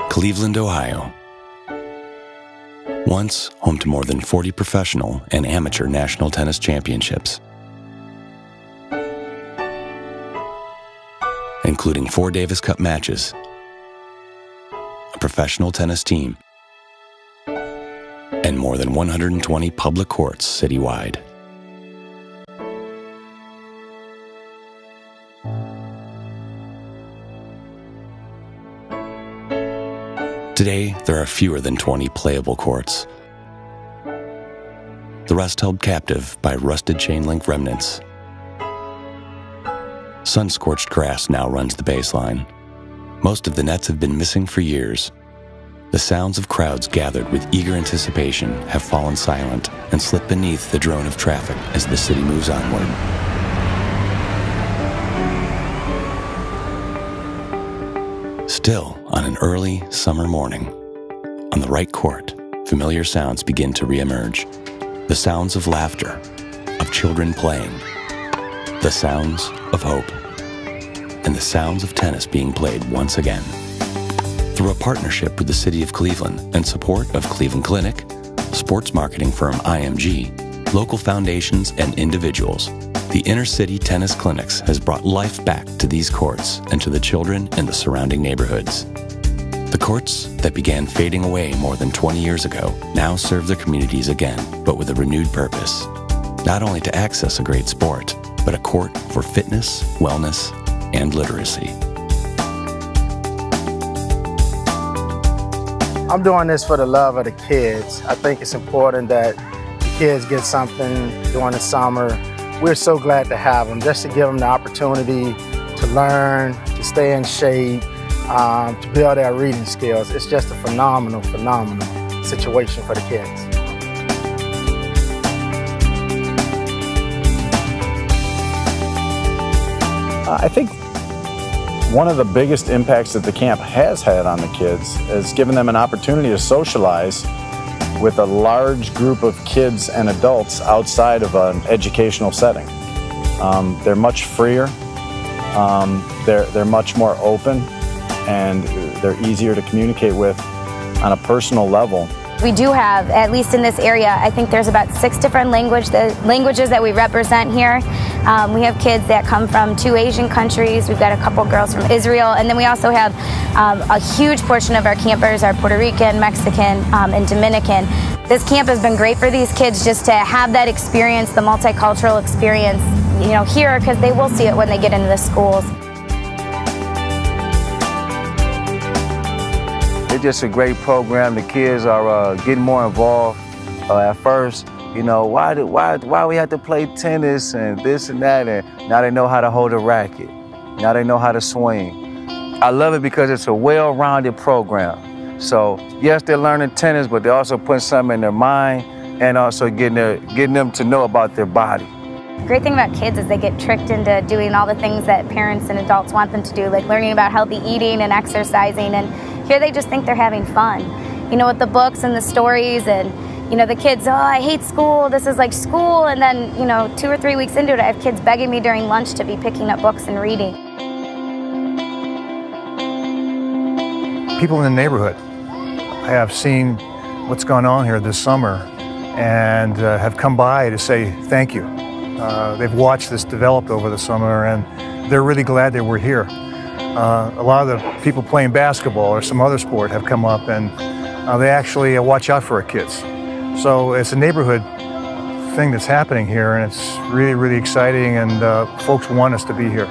Cleveland, Ohio. Once home to more than 40 professional and amateur national tennis championships, including 4 Davis Cup matches, a professional tennis team, and more than 120 public courts citywide. Today, there are fewer than 20 playable courts, the rest held captive by rusted chain link remnants. Sun-scorched grass now runs the baseline. Most of the nets have been missing for years. The sounds of crowds gathered with eager anticipation have fallen silent and slip beneath the drone of traffic as the city moves onward. Still, on an early summer morning, on the right court, familiar sounds begin to reemerge. The sounds of laughter, of children playing, the sounds of hope, and the sounds of tennis being played once again. Through a partnership with the City of Cleveland and support of Cleveland Clinic, sports marketing firm IMG, local foundations, and individuals, the Inner City Tennis Clinics has brought life back to these courts and to the children in the surrounding neighborhoods. The courts that began fading away more than 20 years ago now serve their communities again, but with a renewed purpose. Not only to access a great sport, but a court for fitness, wellness, and literacy. I'm doing this for the love of the kids. I think it's important that the kids get something during the summer. We're so glad to have them, just to give them the opportunity to learn, to stay in shape, to build their reading skills. It's just a phenomenal situation for the kids. I think one of the biggest impacts that the camp has had on the kids is giving them an opportunity to socialize with a large group of kids and adults outside of an educational setting. They're much freer, they're much more open, and they're easier to communicate with on a personal level. We do have, at least in this area, I think there's about 6 different languages that we represent here. We have kids that come from 2 Asian countries. We've got a couple girls from Israel, and then we also have a huge portion of our campers are Puerto Rican, Mexican, and Dominican. This camp has been great for these kids just to have that experience, the multicultural experience, you know, here, because they will see it when they get into the schools. It's just a great program. The kids are getting more involved. At first, you know, why we have to play tennis and this and that, and now they know how to hold a racket. Now they know how to swing. I love it because it's a well-rounded program. So yes, they're learning tennis, but they're also putting something in their mind and also getting them to know about their body. The great thing about kids is they get tricked into doing all the things that parents and adults want them to do, like learning about healthy eating and exercising, and here they just think they're having fun. You know, with the books and the stories, and you know, the kids, oh, I hate school, this is like school, and then, you know, 2 or 3 weeks into it, I have kids begging me during lunch to be picking up books and reading. People in the neighborhood have seen what's gone on here this summer and have come by to say thank you. They've watched this develop over the summer, and they're really glad that we're here. A lot of the people playing basketball or some other sport have come up, and they actually watch out for our kids. So it's a neighborhood thing that's happening here, and it's really, really exciting, and folks want us to be here.